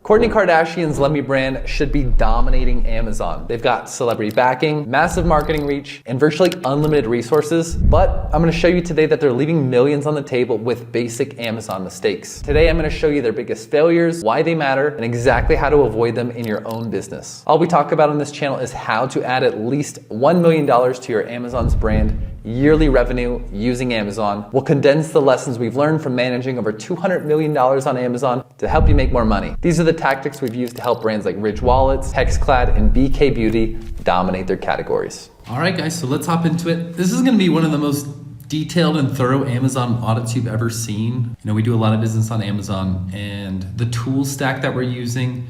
Kourtney Kardashian's Lemme brand should be dominating Amazon. They've got celebrity backing, massive marketing reach, and virtually unlimited resources. But I'm gonna show you today that they're leaving millions on the table with basic Amazon mistakes. Today, I'm gonna show you their biggest failures, why they matter, and exactly how to avoid them in your own business. All we talk about on this channel is how to add at least $1 million to your Amazon's brand yearly revenue using Amazon. We'll condense the lessons we've learned from managing over $200 million on Amazon to help you make more money. These are the tactics we've used to help brands like Ridge Wallets, Hexclad, and BK Beauty dominate their categories. All right, guys, so let's hop into it. This is gonna be one of the most detailed and thorough Amazon audits you've ever seen. We do a lot of business on Amazon, and the tool stack that we're using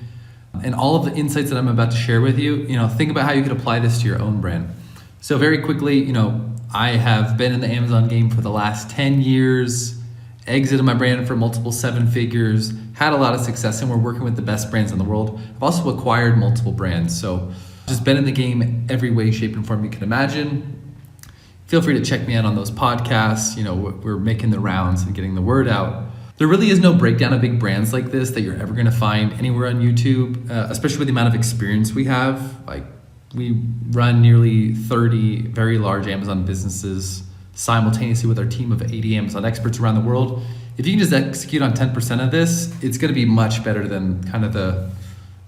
and all of the insights that I'm about to share with you, think about how you could apply this to your own brand. So very quickly, I have been in the Amazon game for the last 10 years, exited my brand for multiple 7 figures, had a lot of success, and we're working with the best brands in the world. I've also acquired multiple brands, so just been in the game every way, shape, and form you can imagine. Feel free to check me out on those podcasts. We're making the rounds and getting the word out. There really is no breakdown of big brands like this that you're ever gonna find anywhere on YouTube, especially with the amount of experience we have. We run nearly 30 very large Amazon businesses simultaneously with our team of 80 Amazon experts around the world. If you can just execute on 10% of this, it's gonna be much better than kind of the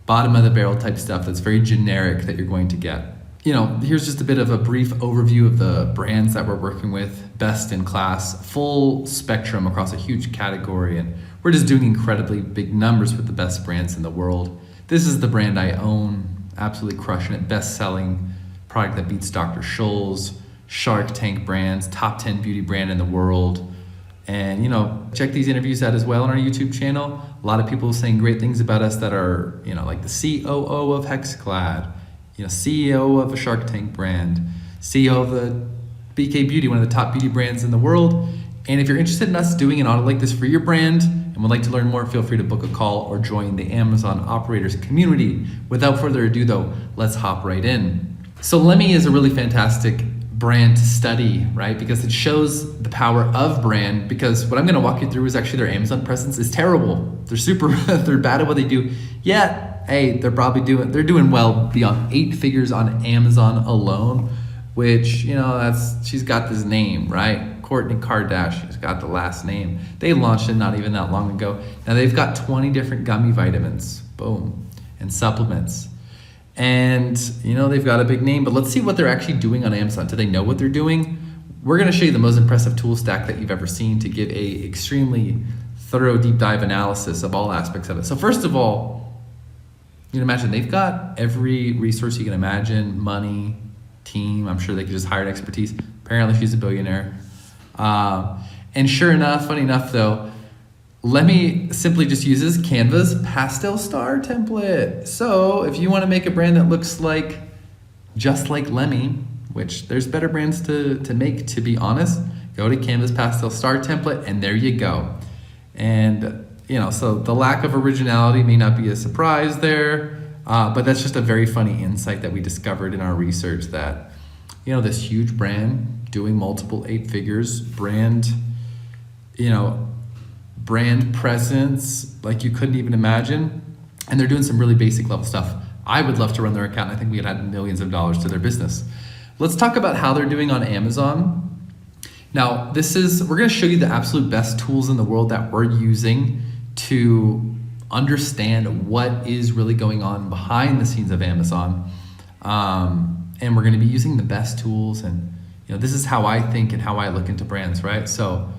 bottom of the barrel type stuff that's very generic that you're going to get. Here's just a bit of a brief overview of the brands that we're working with, best in class, full spectrum across a huge category, and we're just doing incredibly big numbers with the best brands in the world. This is the brand I own. Absolutely crushing it, best-selling product that beats Dr. Scholl's, Shark Tank brands, top 10 beauty brand in the world. And check these interviews out as well on our YouTube channel. A lot of people saying great things about us that are, like the COO of Hexclad, CEO of a Shark Tank brand, CEO of the BK Beauty, one of the top beauty brands in the world. And if you're interested in us doing an audit like this for your brand and would like to learn more, feel free to book a call or join the Amazon Operators community. Without further ado though, let's hop right in. So Lemme is a really fantastic brand to study, right? Because it shows the power of brand, because what I'm gonna walk you through is actually their Amazon presence is terrible. They're bad at what they do. Yet, hey, they're doing well beyond 8 figures on Amazon alone, which, she's got this name, right? Kourtney Kardashian's got the last name. They launched it not even that long ago. Now they've got 20 different gummy vitamins, boom, and supplements. And they've got a big name, but let's see what they're actually doing on Amazon. Do they know what they're doing? We're gonna show you the most impressive tool stack that you've ever seen to give a extremely thorough deep dive analysis of all aspects of it. So first of all, you can imagine they've got every resource you can imagine, money, team. I'm sure they could just hire expertise. Apparently she's a billionaire. And sure enough, funny enough though, Lemme simply just uses Canva's pastel star template. So if you want to make a brand that looks just like Lemme, which there's better brands to make, to be honest, go to Canva's pastel star template and there you go. And so the lack of originality may not be a surprise there, but that's just a very funny insight that we discovered in our research that, this huge brand doing multiple 8 figures, brand presence like you couldn't even imagine, and they're doing some really basic level stuff. I would love to run their account. I think we could add millions of dollars to their business. Let's talk about how they're doing on Amazon. Now, we're gonna show you the absolute best tools in the world that we're using to understand what is really going on behind the scenes of Amazon. And we're gonna be using the best tools, and this is how I think and how I look into brands, right? So,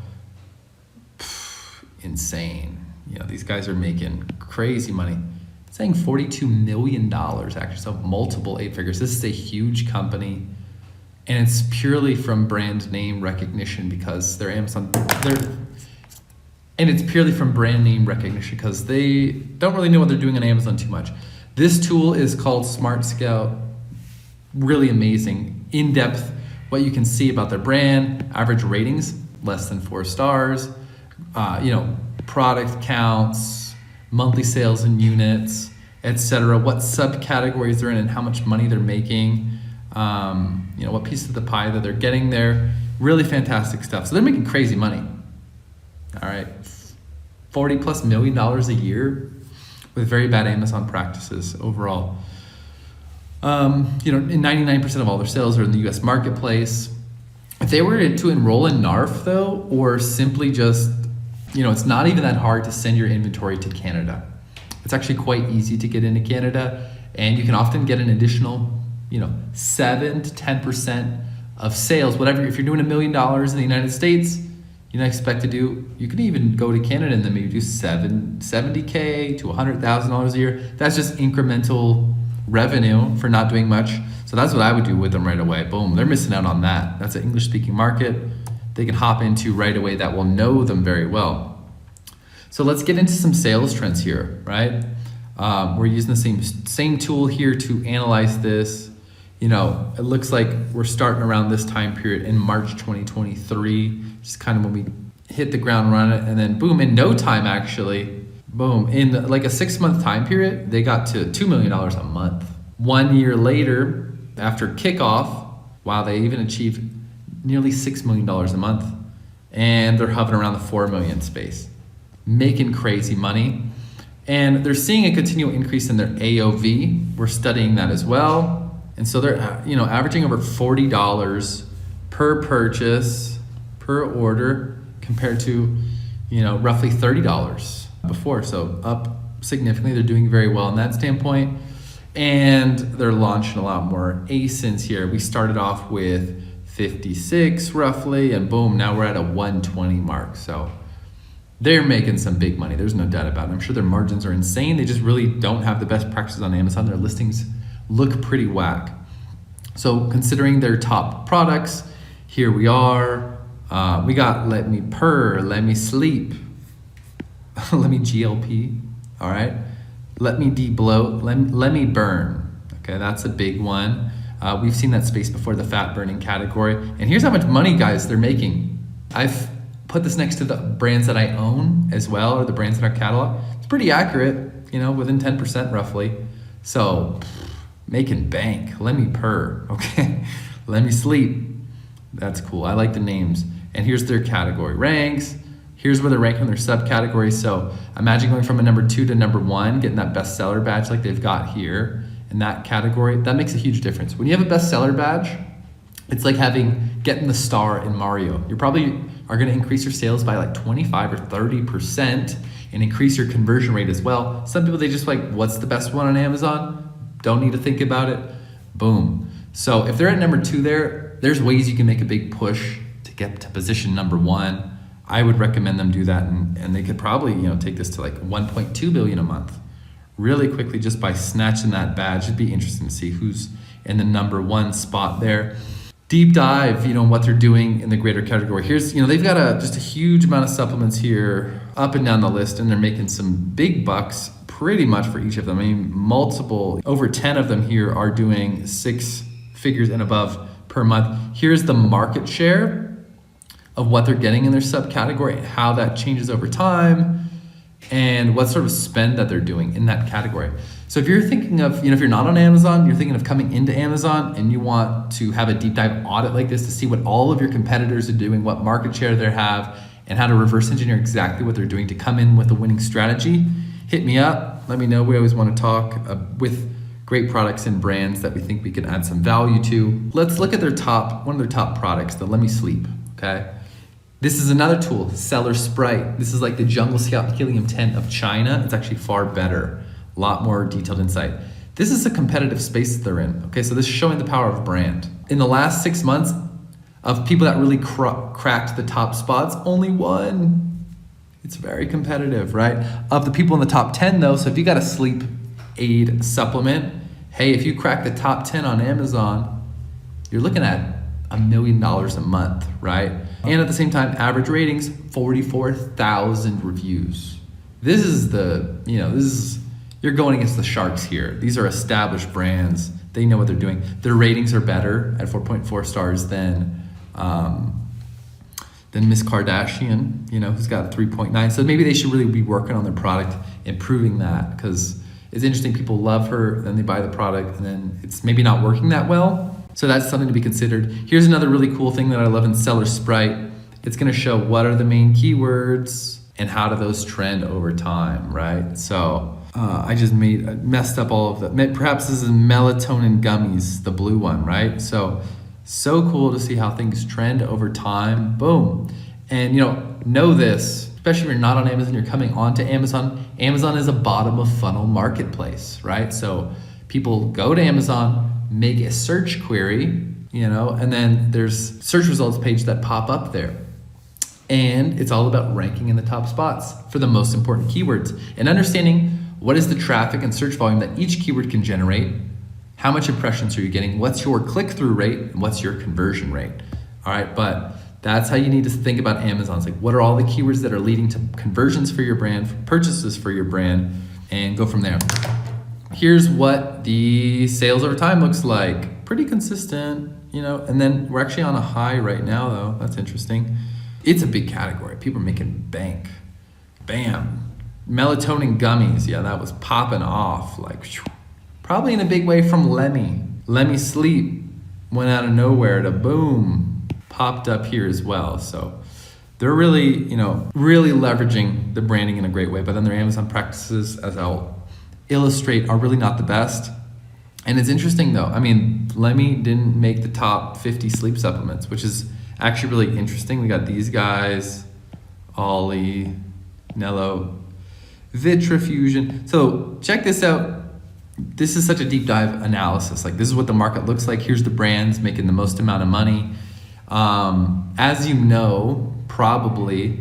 insane. These guys are making crazy money. It's saying $42 million actually, so multiple 8 figures. This is a huge company, and it's purely from brand name recognition because they're Amazon. And it's purely from brand name recognition because they don't really know what they're doing on Amazon too much. This tool is called Smart Scout. Really amazing, in-depth, what you can see about their brand, average ratings, less than 4 stars, product counts, monthly sales in units, etc. What subcategories they're in and how much money they're making, what piece of the pie that they're getting there. Really fantastic stuff. So they're making crazy money. All right, $40+ million a year with very bad Amazon practices overall. You know, 99% of all their sales are in the US marketplace. If they were to enroll in NARF though, or simply just, you know, it's not even that hard to send your inventory to Canada. It's actually quite easy to get into Canada, and you can often get an additional, you know, 7 to 10% of sales, whatever. If you're doing $1 million in the United States, you know, expect to do, you could even go to Canada and then maybe do $70K to $100,000 a year. That's just incremental revenue for not doing much. So that's what I would do with them right away. Boom, they're missing out on that. That's an English speaking market they can hop into right away that will know them very well. So let's get into some sales trends here, right? We're using the same tool here to analyze this. You know, it looks like we're starting around this time period in March 2023, just kind of when we hit the ground running, and then boom, in no time actually, boom, in like a 6-month time period, they got to $2 million a month. 1 year later, after kickoff, wow, they even achieved nearly $6 million a month, and they're hovering around the 4 million space, making crazy money. And they're seeing a continual increase in their AOV. We're studying that as well. And so they're, you know, averaging over $40 per purchase, per order, compared to, you know, roughly $30 before. So up significantly. They're doing very well in that standpoint. And they're launching a lot more ASINs here. We started off with 56 roughly, and boom, now we're at a 120 mark. So they're making some big money. There's no doubt about it. I'm sure their margins are insane. They just really don't have the best practices on Amazon. Their listings look pretty whack. So considering their top products, here we are. We got Let Me Purr, Let Me Sleep, Let Me GLP, all right? Let Me Debloat, Let Me Burn. Okay, that's a big one. We've seen that space before, the fat burning category. And here's how much money, guys, they're making. I've put this next to the brands that I own as well, or the brands in our catalog. It's pretty accurate, you know, within 10% roughly. So making bank. Let Me Purr, okay? Let Me Sleep. That's cool. I like the names. And here's their category ranks. Here's where they're ranking their subcategories. So imagine going from a number 2 to number 1, getting that bestseller badge like they've got here in that category. That makes a huge difference. When you have a bestseller badge, it's like getting the star in Mario. You probably are gonna increase your sales by like 25 or 30% and increase your conversion rate as well. Some people, they just like, what's the best one on Amazon? Don't need to think about it. Boom. So if they're at number 2 there's ways you can make a big push to get to position number 1. I would recommend them do that, and they could probably, you know, take this to like 1.2 billion a month really quickly just by snatching that badge. It'd be interesting to see who's in the number 1 spot there. Deep dive, you know, what they're doing in the greater category. Here's, you know, they've got just a huge amount of supplements here up and down the list, and they're making some big bucks pretty much for each of them. I mean, multiple, over 10 of them here are doing 6 figures and above per month. Here's the market share of what they're getting in their subcategory and how that changes over time and what sort of spend that they're doing in that category. So if you're thinking of, you know, if you're not on Amazon, you're thinking of coming into Amazon and you want to have a deep dive audit like this to see what all of your competitors are doing, what market share they have, and how to reverse engineer exactly what they're doing to come in with a winning strategy, hit me up. Let me know. We always want to talk with great products and brands that we think we can add some value to. Let's look at one of their top products, the Let Me Sleep, okay? This is another tool, Seller Sprite. This is like the Jungle Scout Helium 10 of China. It's actually far better, a lot more detailed insight. This is a competitive space that they're in. Okay, so this is showing the power of brand. In the last 6 months, of people that really cracked the top spots, only 1. It's very competitive, right? Of the people in the top 10 though, so if you got a sleep aid supplement, hey, if you crack the top 10 on Amazon, you're looking at $1 million a month, right? And at the same time, average ratings, 44,000 reviews. This is you're going against the sharks here. These are established brands. They know what they're doing. Their ratings are better at 4.4 stars than Miss Kardashian, you know, who's got 3.9. So maybe they should really be working on their product, improving that, because it's interesting. People love her, then they buy the product, and then it's maybe not working that well. So that's something to be considered. Here's another really cool thing that I love in Seller Sprite. It's gonna show what are the main keywords and how do those trend over time, right? So I just messed up all of that. Perhaps this is melatonin gummies, the blue one, right? So cool to see how things trend over time. Boom. And know this, especially if you're not on Amazon, you're coming onto Amazon. Amazon is a bottom of funnel marketplace, right? So people go to Amazon, make a search query, and then there's search results page that pop up there. And it's all about ranking in the top spots for the most important keywords and understanding what is the traffic and search volume that each keyword can generate, how much impressions are you getting, what's your click-through rate, and what's your conversion rate. All right, but that's how you need to think about Amazon. It's like, what are all the keywords that are leading to conversions for your brand, purchases for your brand, and go from there. Here's what the sales over time looks like. Pretty consistent, and then we're actually on a high right now though. That's interesting. It's a big category. People are making bank. Bam. Melatonin gummies. Yeah, that was popping off. Like, probably in a big way from Lemmy. Lemmy Sleep went out of nowhere to boom, popped up here as well. So they're really, really leveraging the branding in a great way. But then their Amazon practices, as I'll illustrate, are really not the best. And it's interesting though. I mean, Lemmy didn't make the top 50 sleep supplements, which is actually really interesting. We got these guys, Ollie, Nello, Vitrafusion. So check this out. This is such a deep dive analysis. Like, this is what the market looks like. Here's the brands making the most amount of money. As you know, probably,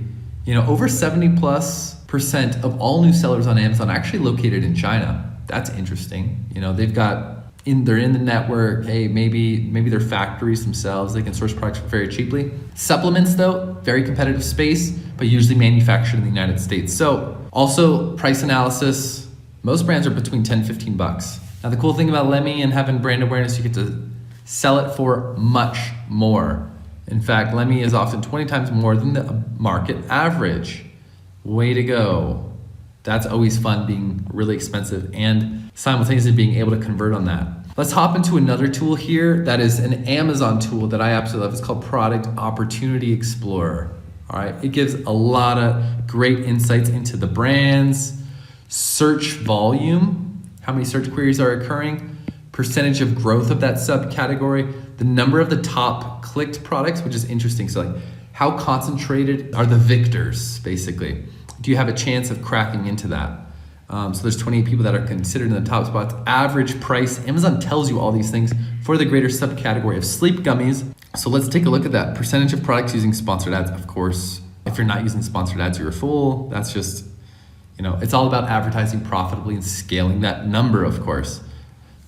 over 70+% of all new sellers on Amazon are actually located in China. That's interesting. They've got they're in the network. Hey, maybe they're factories themselves. They can source products very cheaply. Supplements though, very competitive space, but usually manufactured in the United States. So also price analysis, most brands are between 10 and $15. Now the cool thing about Lemmy and having brand awareness, you get to sell it for much more. In fact, Lemmy is often 20 times more than the market average. Way to go. That's always fun, being really expensive and simultaneously being able to convert on that. Let's hop into another tool here that is an Amazon tool that I absolutely love. It's called Product Opportunity Explorer. All right, it gives a lot of great insights into the brands, search volume, how many search queries are occurring, percentage of growth of that subcategory, the number of the top clicked products, which is interesting. So like, how concentrated are the victors, basically? Do you have a chance of cracking into that? So there's 28 people that are considered in the top spots. Average price, Amazon tells you all these things for the greater subcategory of sleep gummies. So let's take a look at that. Percentage of products using sponsored ads, of course. If you're not using sponsored ads, you're a fool. That's just, it's all about advertising profitably and scaling that number, of course.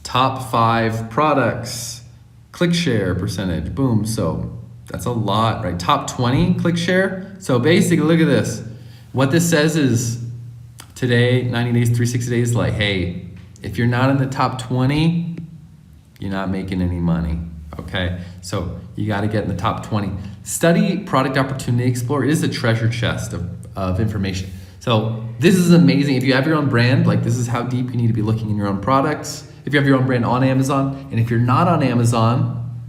Top 5 products, click share percentage, boom. So that's a lot, right? Top 20 click share. So basically, look at this. What this says is today, 90 days, 360 days, like, hey, if you're not in the top 20, you're not making any money, okay? So you gotta get in the top 20. Study Product Opportunity Explorer. It is a treasure chest of information. So this is amazing. If you have your own brand, like, this is how deep you need to be looking in your own products. If you have your own brand on Amazon, and if you're not on Amazon,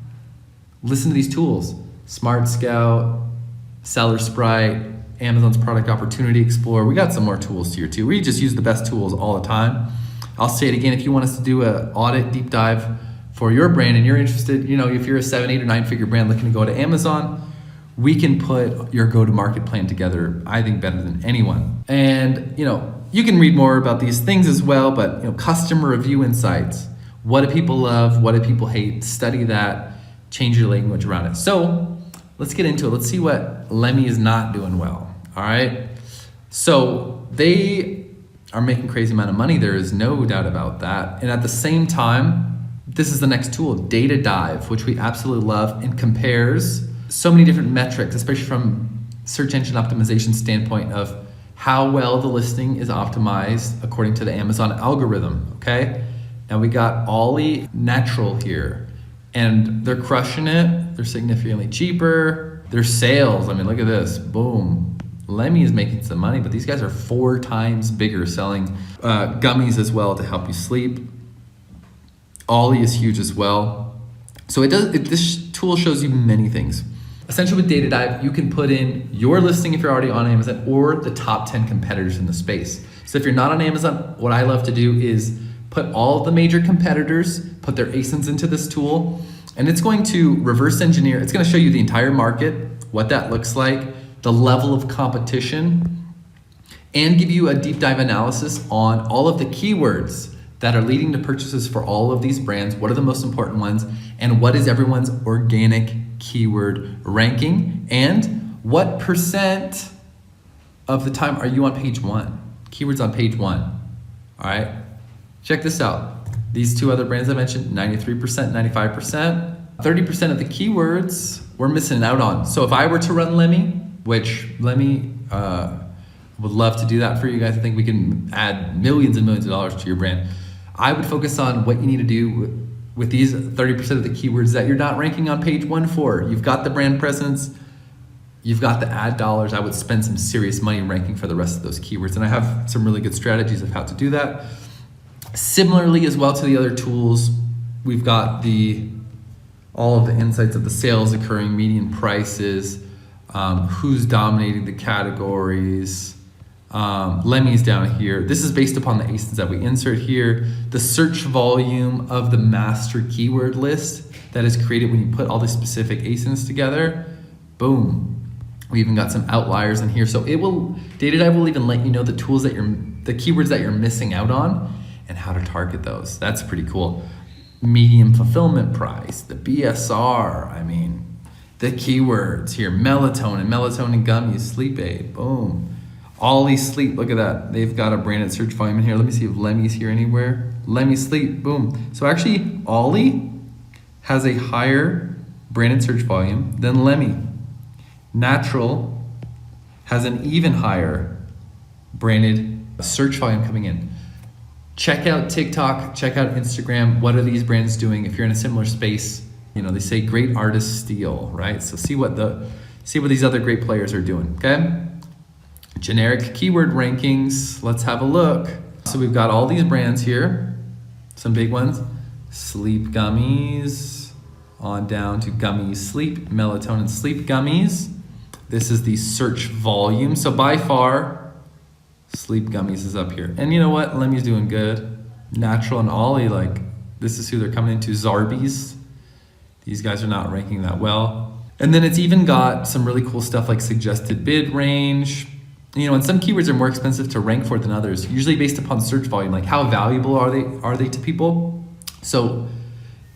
listen to these tools. Smart Scout, Seller Sprite, Amazon's Product Opportunity Explorer. We got some more tools here too. We just use the best tools all the time. I'll say it again, if you want us to do an audit deep dive for your brand and you're interested, if you're a 7, 8, or 9 figure brand looking to go to Amazon, we can put your go-to-market plan together, I think, better than anyone. And you can read more about these things as well, but customer review insights. What do people love? What do people hate? Study that, change your language around it. So let's get into it. Let's see what Lemmy is not doing well. All right. So they are making crazy amount of money. There is no doubt about that. And at the same time, this is the next tool, Data Dive, which we absolutely love, and compares so many different metrics, especially from search engine optimization standpoint of how well the listing is optimized according to the Amazon algorithm. Okay. Now we got Ollie Natural here, and they're crushing it. They're significantly cheaper. Their sales, I mean, look at this, boom. Lemmy is making some money, but these guys are 4 times bigger, selling gummies as well to help you sleep. Ollie is huge as well. So this tool shows you many things. Essentially with Data Dive, you can put in your listing if you're already on Amazon or the top 10 competitors in the space. So if you're not on Amazon, what I love to do is put all of the major competitors, put their ASINs into this tool, and it's going to reverse engineer. It's going to show you the entire market, what that looks like, the level of competition, and give you a deep dive analysis on all of the keywords that are leading to purchases for all of these brands. What are the most important ones? And what is everyone's organic keyword ranking? And what percent of the time are you on page 1? Keywords on page 1. All right, check this out. These two other brands I mentioned, 93%, 95%. 30% of the keywords we're missing out on. So if I were to run Lemmy, which Lemmy would love to do that for you guys. I think we can add millions and millions of dollars to your brand. I would focus on what you need to do with these 30% of the keywords that you're not ranking on page 1 for. You've got the brand presence, you've got the ad dollars. I would spend some serious money ranking for the rest of those keywords. And I have some really good strategies of how to do that. Similarly as well to the other tools, we've got all of the insights of the sales occurring, median prices, who's dominating the categories. Lemmy's down here. This is based upon the ASINs that we insert here. The search volume of the master keyword list that is created when you put all the specific ASINs together. Boom. We even got some outliers in here. So Data Dive will even let you know the keywords that you're missing out on and how to target those. That's pretty cool. Medium fulfillment price, the BSR, the keywords here, melatonin gummies, sleep aid, boom. Ollie Sleep, look at that. They've got a branded search volume in here. Let me see if Lemmy's here anywhere. Lemmy Sleep, boom. So actually, Ollie has a higher branded search volume than Lemmy. Natural has an even higher branded search volume coming in. Check out TikTok, check out Instagram. What are these brands doing? If you're in a similar space, they say great artists steal, right? So see what these other great players are doing, okay? Generic keyword rankings, let's have a look. So we've got all these brands here, some big ones. Sleep gummies, on down to gummies sleep, melatonin sleep gummies. This is the search volume. So by far, sleep gummies is up here. And you know what? Lemmy's doing good. Natural and Ollie, this is who they're coming into. Zarbee's. These guys are not ranking that well. And then it's even got some really cool stuff like suggested bid range. And some keywords are more expensive to rank for than others, usually based upon search volume, like how valuable are they to people? So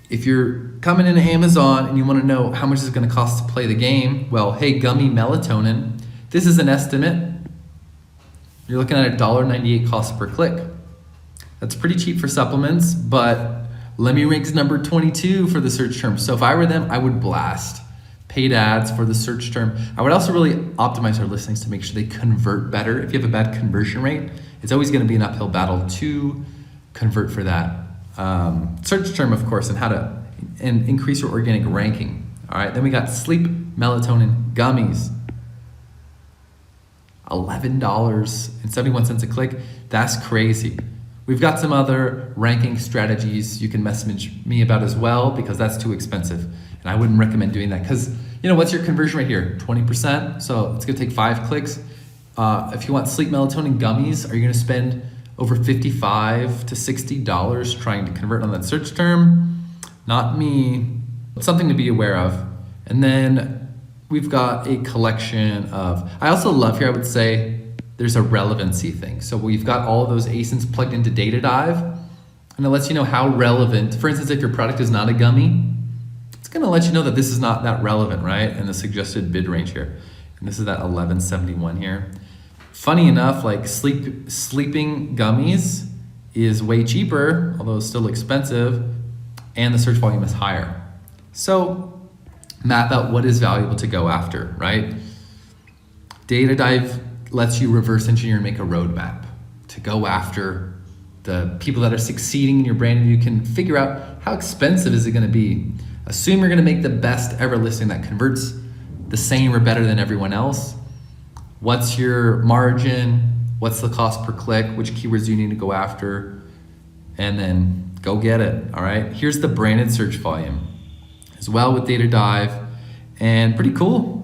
if you're coming into Amazon and you want to know how much it's going to cost to play the game, well, hey, gummy melatonin, this is an estimate. You're looking at $1.98 cost per click. That's pretty cheap for supplements, but Lemmy ranks number 22 for the search term. So if I were them, I would blast paid ads for the search term. I would also really optimize our listings to make sure they convert better. If you have a bad conversion rate, it's always going to be an uphill battle to convert for that search term, of course, and how to increase your organic ranking. All right, then we got sleep melatonin gummies. $11.71 a click. That's crazy. We've got some other ranking strategies you can message me about as well, because that's too expensive. And I wouldn't recommend doing that because, what's your conversion rate here? 20%. So it's going to take 5 clicks. If you want sleep melatonin gummies, are you going to spend over $55 to $60 trying to convert on that search term? Not me. It's something to be aware of. And then we've got a collection of, I also love here, I would say, there's a relevancy thing. So we've got all of those ASINs plugged into Data Dive, and it lets you know how relevant. For instance, if your product is not a gummy, it's gonna let you know that this is not that relevant, right? And the suggested bid range here. And this is that 1171 here. Funny enough, sleeping gummies is way cheaper, although it's still expensive, and the search volume is higher. So map out what is valuable to go after, right? Data Dive lets you reverse engineer and make a roadmap to go after the people that are succeeding in your brand, and you can figure out how expensive is it going to be. Assume you're going to make the best ever listing that converts the same or better than everyone else. What's your margin? What's the cost per click? Which keywords do you need to go after? And then go get it. All right. Here's the branded search volume as well with Data Dive, and pretty cool.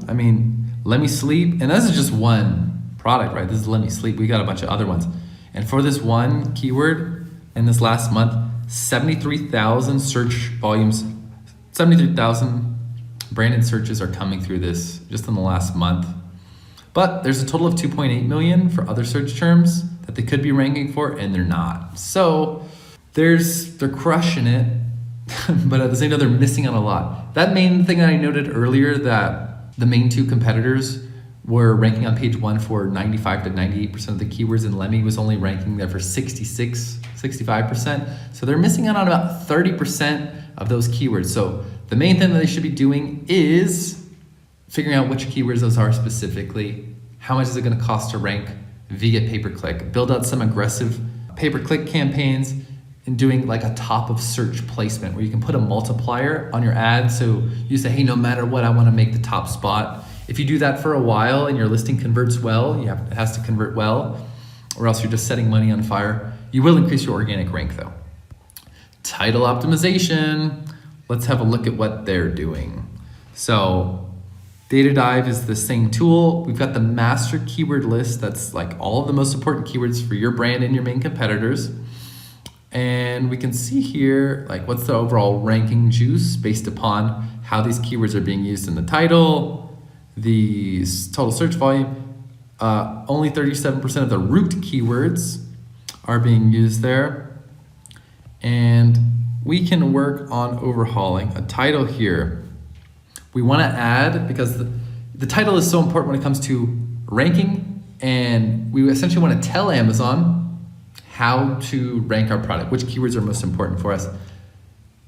Lemmy Sleep, and this is just one product, right? This is Lemmy Sleep. We got a bunch of other ones. And for this one keyword in this last month, 73,000 search volumes, 73,000 branded searches are coming through this just in the last month. But there's a total of 2.8 million for other search terms that they could be ranking for, and they're not. So they're crushing it, but at the same time, they're missing on a lot. That main thing that I noted earlier, that the main two competitors were ranking on page 1 for 95 to 98% of the keywords, and Lemmy was only ranking there for 65%. So they're missing out on about 30% of those keywords. So the main thing that they should be doing is figuring out which keywords those are specifically, how much is it gonna cost to rank via pay-per-click, build out some aggressive pay-per-click campaigns, and doing like a top of search placement where you can put a multiplier on your ad. So you say, hey, no matter what, I wanna make the top spot. If you do that for a while and your listing converts well, it has to convert well, or else you're just setting money on fire. You will increase your organic rank though. Title optimization. Let's have a look at what they're doing. So DataDive is the same tool. We've got the master keyword list. That's like all of the most important keywords for your brand and your main competitors. And we can see here, like what's the overall ranking juice based upon how these keywords are being used in the title, the total search volume. Only 37% of the root keywords are being used there. And we can work on overhauling a title here. We want to add, because the title is so important when it comes to ranking, and we essentially want to tell Amazon how to rank our product, which keywords are most important for us.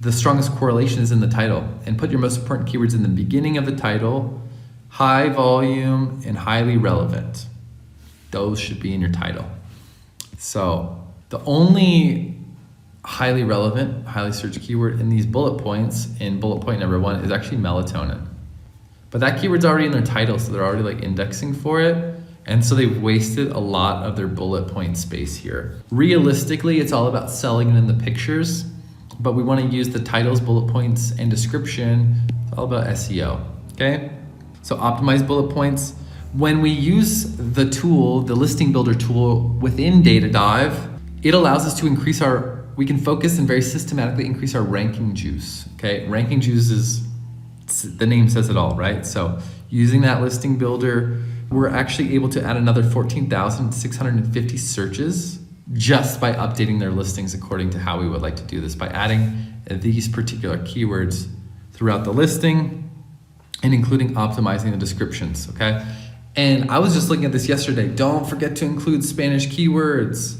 The strongest correlation is in the title, and put your most important keywords in the beginning of the title, high volume and highly relevant. Those should be in your title. So the only highly relevant, highly searched keyword in these bullet points, in bullet point number 1, is actually melatonin. But that keyword's already in their title, so they're already like indexing for it. And so they've wasted a lot of their bullet point space here. Realistically, it's all about selling it in the pictures, but we want to use the titles, bullet points, and description. It's all about SEO, okay? So optimize bullet points. When we use the tool, the listing builder tool within DataDive, it allows us to increase we can focus and very systematically increase our ranking juice, okay? Ranking juice is, the name says it all, right? So using that listing builder, we're actually able to add another 14,650 searches just by updating their listings according to how we would like to do this, by adding these particular keywords throughout the listing and including optimizing the descriptions, okay? And I was just looking at this yesterday. Don't forget to include Spanish keywords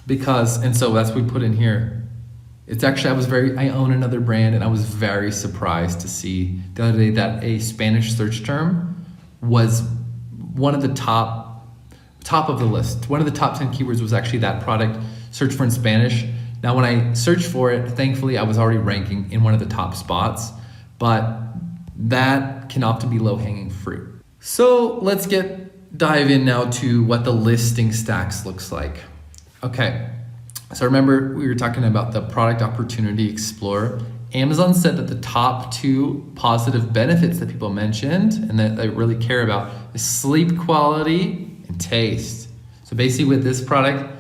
and so that's what we put in here. It's actually, I own another brand, and I was very surprised to see the other day that a Spanish search term was one of the top of the list. One of the top 10 keywords was actually that product searched for in Spanish. Now, when I searched for it, thankfully I was already ranking in one of the top spots, but that can often be low-hanging fruit. So let's dive in now to what the listing stacks looks like. Okay, so remember we were talking about the Product Opportunity Explorer. Amazon said that the top 2 positive benefits that people mentioned and that they really care about is sleep quality and taste. So basically with this product,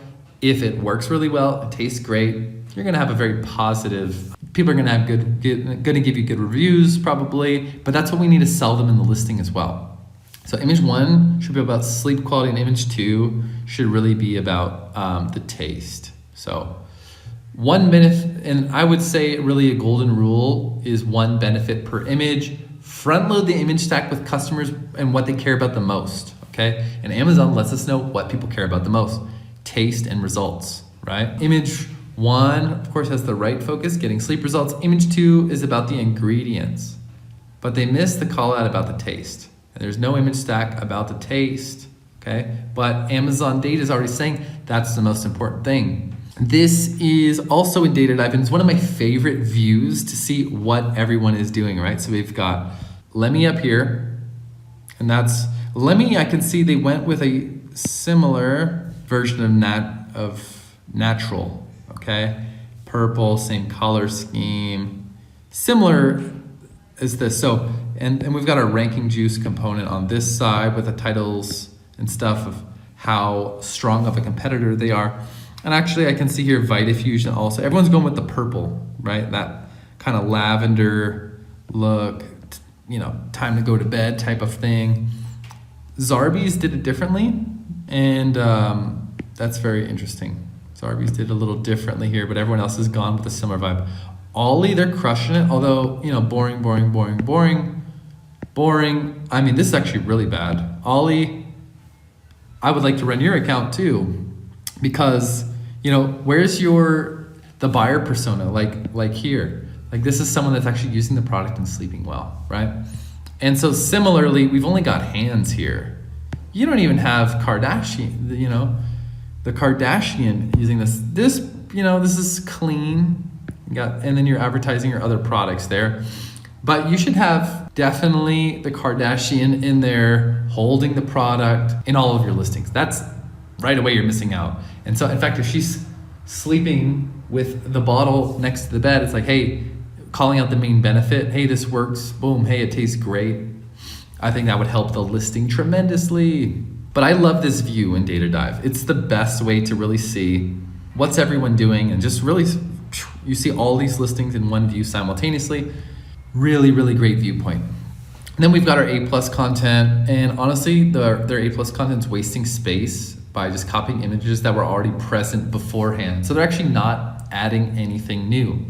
if it works really well, it tastes great, you're gonna have a very positive, people are gonna have gonna give you good reviews probably, but that's what we need to sell them in the listing as well. So image 1 should be about sleep quality, and image 2 should really be about the taste. So 1 benefit, and I would say really a golden rule is 1 benefit per image. Front load the image stack with customers and what they care about the most, okay? And Amazon lets us know what people care about the most, taste and results, right? Image 1, of course, has the right focus, getting sleep results. Image 2 is about the ingredients, but they miss the call out about the taste. And there's no image stack about the taste, okay? But Amazon data is already saying that's the most important thing. This is also in DataDive, and it's one of my favorite views to see what everyone is doing, right? So we've got Lemmy up here, and that's Lemmy. I can see they went with a similar version of natural, okay? Purple, same color scheme, similar as this. So, and we've got our ranking juice component on this side with the titles and stuff of how strong of a competitor they are. And actually I can see here Vitafusion also. Everyone's going with the purple, right? That kind of lavender look, you know, time to go to bed type of thing. Zarbee's did it differently, and that's very interesting. Zarbee's did a little differently here, but everyone else has gone with a similar vibe. Ollie, they're crushing it, although, you know, boring. I mean, this is actually really bad. Ollie, I would like to run your account too, because, you know, where's the buyer persona? Like here, like this is someone that's actually using the product and sleeping well, right? And so similarly, we've only got hands here. You don't even have Kardashian, you know, the Kardashian using this. This, you know, this is clean. And then you're advertising your other products there. But you should have definitely the Kardashian in there holding the product in all of your listings. That's right away you're missing out. And so in fact, if she's sleeping with the bottle next to the bed, it's like, hey, calling out the main benefit. Hey, this works. Boom. Hey, it tastes great. I think that would help the listing tremendously. But I love this view in Data Dive. It's the best way to really see what's everyone doing, and just really, you see all these listings in one view simultaneously. Really great viewpoint. And then we've got our A+ content, and honestly, their A+ content's wasting space by just copying images that were already present beforehand. So they're actually not adding anything new.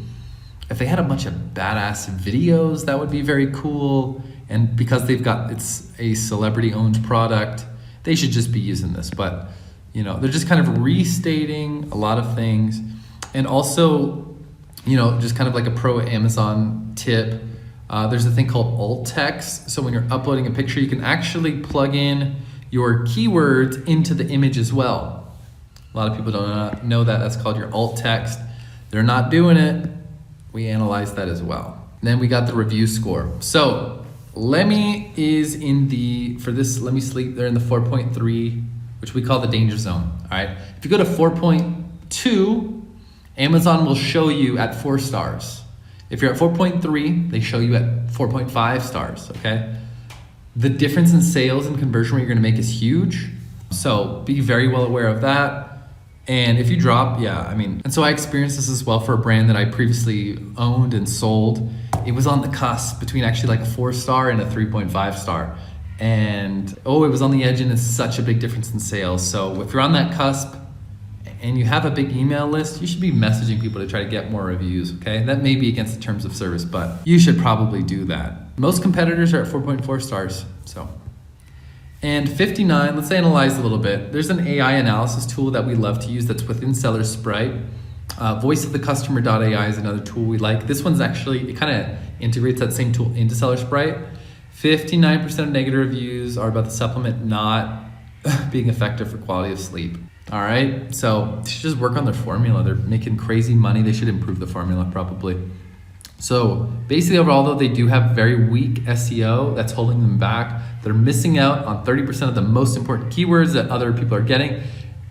If they had a bunch of badass videos, that would be very cool. And because it's a celebrity-owned product, they should just be using this. But, you know, they're just kind of restating a lot of things. And also, you know, just kind of like a pro Amazon tip, there's a thing called alt text. So when you're uploading a picture, you can actually plug in your keywords into the image as well. A lot of people don't know that. That's called your alt text. They're not doing it. We analyzed that as well. Then we got the review score. So Lemme is Lemme Sleep, they're in the 4.3, which we call the danger zone, all right? If you go to 4.2, Amazon will show you at 4 stars. If you're at 4.3, they show you at 4.5 stars, okay? The difference in sales and conversion rate you're gonna make is huge. So be very well aware of that. And if you drop, and so I experienced this as well for a brand that I previously owned and sold. It was on the cusp between actually like a 4-star and a 3.5 star. And it was on the edge, and it's such a big difference in sales. So if you're on that cusp and you have a big email list, you should be messaging people to try to get more reviews, okay? That may be against the terms of service, but you should probably do that. Most competitors are at 4.4 stars, so. And 59, let's analyze a little bit. There's an AI analysis tool that we love to use that's within Seller Sprite. Voiceofthecustomer.ai is another tool we like. This one's actually, it kind of integrates that same tool into Seller Sprite. 59% of negative reviews are about the supplement not being effective for quality of sleep. All right, so they should just work on their formula. They're making crazy money. They should improve the formula probably. So basically overall though, they do have very weak SEO that's holding them back. They're missing out on 30% of the most important keywords that other people are getting,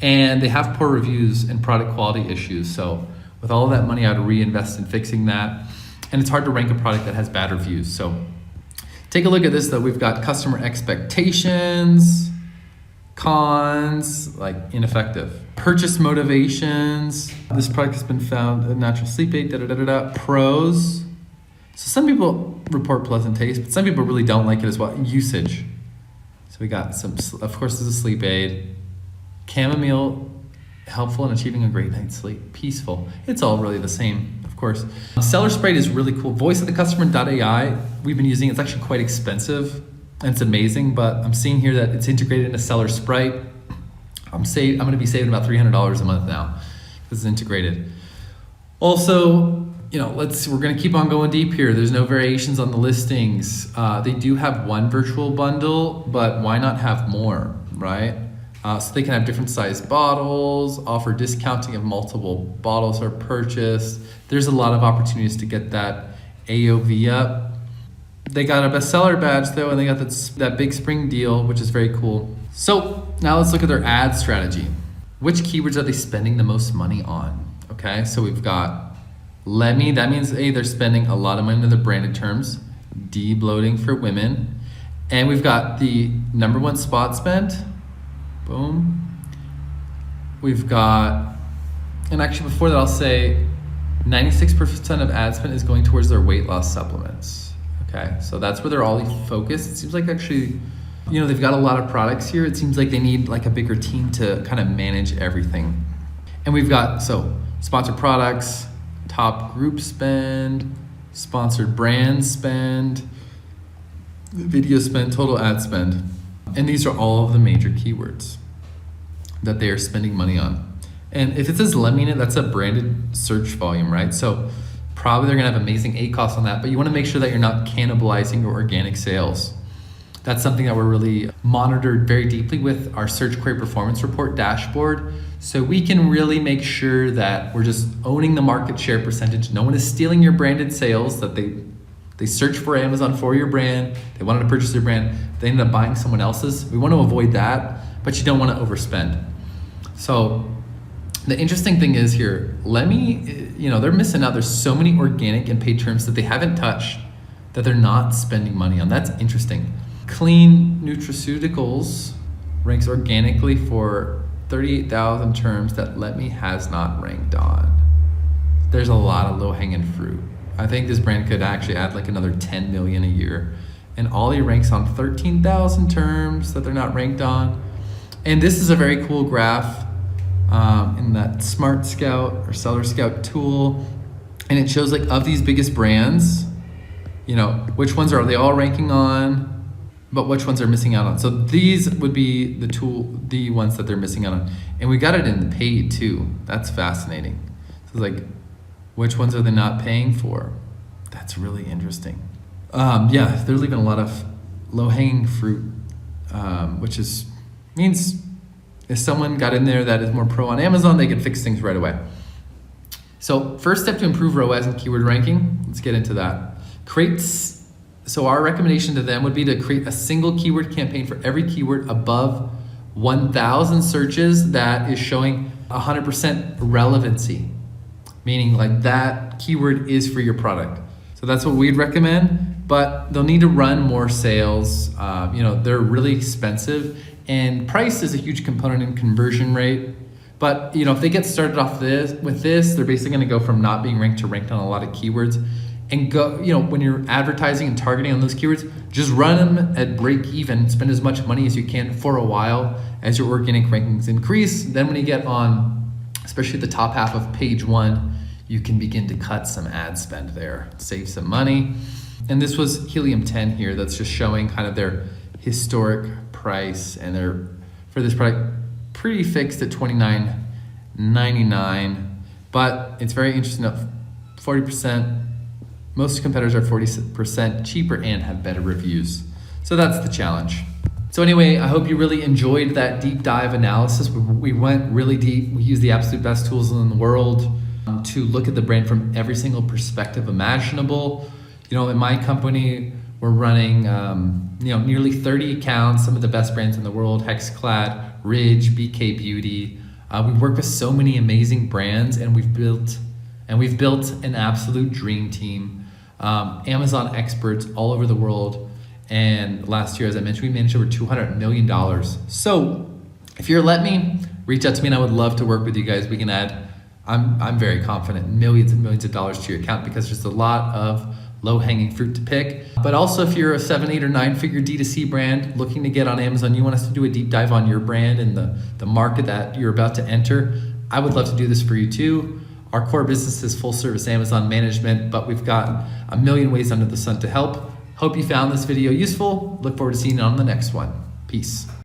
and they have poor reviews and product quality issues. So with all of that money, I'd reinvest in fixing that. And it's hard to rank a product that has bad reviews. So take a look at this though. We've got customer expectations, cons, like ineffective. Purchase motivations. This product has been found a natural sleep aid, Pros. So some people report pleasant taste, but some people really don't like it as well. Usage. So we got some, of course, this is a sleep aid. Chamomile, helpful in achieving a great night's sleep. Peaceful. It's all really the same, of course. Seller Sprite is really cool. Voiceofthecustomer.ai, we've been using, it's actually quite expensive and it's amazing, but I'm seeing here that it's integrated into Seller Sprite. I'm gonna be saving about $300 a month now because it's integrated. Also, you know, we're gonna keep on going deep here. There's no variations on the listings. They do have one virtual bundle, but why not have more, right? So they can have different size bottles, offer discounting if multiple bottles are purchased. There's a lot of opportunities to get that AOV up. They got a bestseller badge though, and they got that big spring deal, which is very cool. So now let's look at their ad strategy. Which keywords are they spending the most money on? Okay, so we've got Lemme, that means A, they're spending a lot of money in the branded terms, de-bloating for women. And we've got the #1 spot spent, boom. we've got, and actually before that I'll say 96% of ad spend is going towards their weight loss supplements. Okay, so that's where they're all focused. It seems like actually, they've got a lot of products here. It seems like they need like a bigger team to kind of manage everything. And we've got, sponsored products, top group spend, sponsored brand spend, video spend, total ad spend. And these are all of the major keywords that they are spending money on. And if it says Lemmy in it, that's a branded search volume, right? So probably they're gonna have amazing ACoS on that, but you wanna make sure that you're not cannibalizing your organic sales. That's something that we're really monitored very deeply with our search query performance report dashboard. So we can really make sure that we're just owning the market share percentage. No one is stealing your branded sales, that they search for Amazon for your brand, they wanted to purchase your brand, they ended up buying someone else's. We want to avoid that, but you don't want to overspend. So the interesting thing is here, Lemmy, they're missing out. There's so many organic and paid terms that they haven't touched that they're not spending money on. That's interesting. Clean Nutraceuticals ranks organically for 38,000 terms that Lemmy has not ranked on. There's a lot of low-hanging fruit. I think this brand could actually add like another 10 million a year. And Ollie ranks on 13,000 terms that they're not ranked on. And this is a very cool graph in that Smart Scout or Seller Scout tool. And it shows like of these biggest brands, which ones are they all ranking on, but which ones are missing out on. So these would be the ones that they're missing out on. And we got it in the paid too. That's fascinating. So it's like, which ones are they not paying for? That's really interesting. They're leaving a lot of low-hanging fruit, which means if someone got in there that is more pro on Amazon, they can fix things right away. So first step to improve ROAS and keyword ranking, let's get into that. So our recommendation to them would be to create a single keyword campaign for every keyword above 1,000 searches that is showing 100% relevancy, meaning like that keyword is for your product. So that's what we'd recommend, but they'll need to run more sales. They're really expensive, and price is a huge component in conversion rate. But if they get started off with this, they're basically gonna go from not being ranked to ranked on a lot of keywords. And go, when you're advertising and targeting on those keywords, just run them at break even, spend as much money as you can for a while as your organic rankings increase. Then when you get on, especially the top half of page 1, you can begin to cut some ad spend there, save some money. And this was Helium 10 here, that's just showing kind of their historic price, and they're, for this product, pretty fixed at $29.99, but it's very interesting that 40%, most competitors are 40% cheaper and have better reviews. So that's the challenge. So anyway, I hope you really enjoyed that deep dive analysis. We went really deep. We used the absolute best tools in the world to look at the brand from every single perspective imaginable. In my company, we're running nearly 30 accounts, some of the best brands in the world, Hexclad, Ridge, BK Beauty. We work with so many amazing brands, and we've built an absolute dream team. Amazon experts all over the world. And last year, as I mentioned, we managed over $200 million. So if you're Lemmy, reach out to me and I would love to work with you guys. We can add, I'm very confident, millions and millions of dollars to your account, because there's a lot of low-hanging fruit to pick. But also if you're a 7, 8, or 9-figure D2C brand looking to get on Amazon, you want us to do a deep dive on your brand and the market that you're about to enter, I would love to do this for you too. Our core business is full service Amazon management, but we've got a million ways under the sun to help. Hope you found this video useful. Look forward to seeing you on the next one. Peace.